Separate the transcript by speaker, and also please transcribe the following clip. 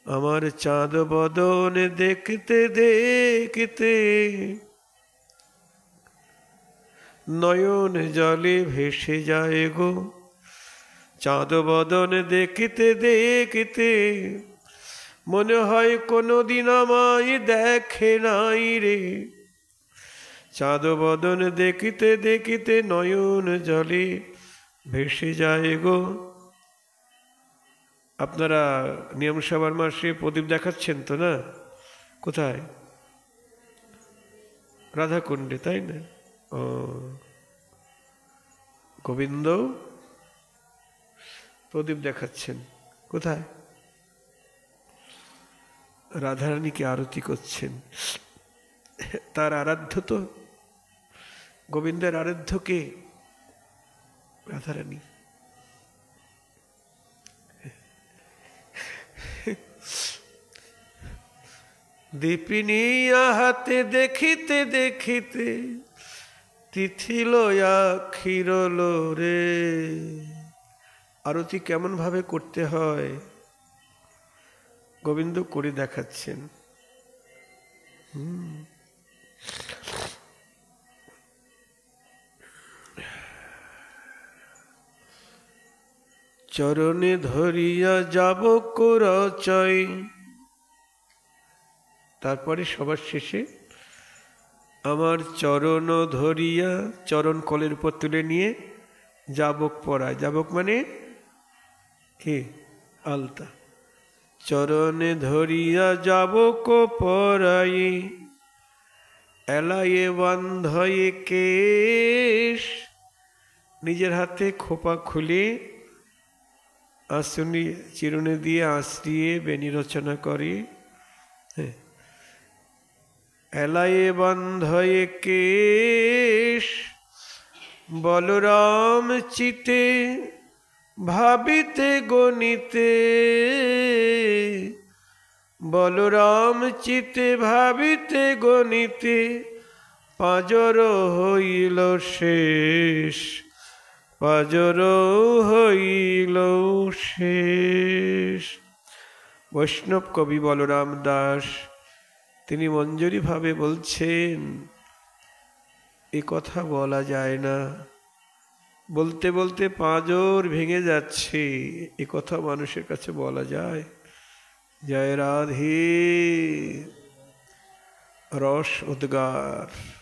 Speaker 1: আমার চাঁদ বদন দেখতে দেখতে নয়ন জলে ভেসে যায় গো। চাঁদ বদন দেখতে দেখতে মনে হয় কোনোদিন আমায় দেখে নাই রে। চাঁদ বদন দেখতে দেখতে নয়ন জলে ভেসে যায় গো। আপনারা নিয়মসভার মাসে প্রদীপ দেখাচ্ছেন তো না? কোথায়? রাধাকুণ্ডে, তাই না? ও, গোবিন্দ প্রদীপ দেখাচ্ছেন কোথায়? রাধারানীকে আরতি করছেন। তার আরাধ্য তো, গোবিন্দের আরাধ্য কে? রাধারানী। দীপিনিয়া হাতে দেখিতে দেখিতে তিথি লয়া ক্ষীরল রে। আরতি কেমন ভাবে করতে হয় গোবিন্দ করে দেখাচ্ছেন। চরণে ধরিয়া যাব করচয়। তারপরে সবার শেষে আমার চরণ ধরিয়া, চরণ কলের উপর তুলে নিয়ে যাবক পরায়। যাবক মানে কি? আলতা। চরণে ধরিয়া যাবক পরাই এলায়ে বান্ধয়ে কেশ। নিজের হাতে খোপা খুলে আসনি চিরুনি দিয়ে আশ্রিয়ে বেণী রচনা করে। এলায়ে বান্ধয়ে কেশ বলরাম চিতে ভাবিতে গণিতে। বলরাম চিতে ভাবিতে গণিতে পাঁজর হইল শেষ। পাঁজর হইল শেষ। বৈষ্ণব কবি বলরাম দাস তিনি মঞ্জুরি ভাবে বলছেন, এ কথা বলা যায় না, বলতে বলতে পাঁজর ভেঙে যাচ্ছে, এ কথা মানুষের কাছে বলা যায়? জয় রাধে। রস উদ্গার।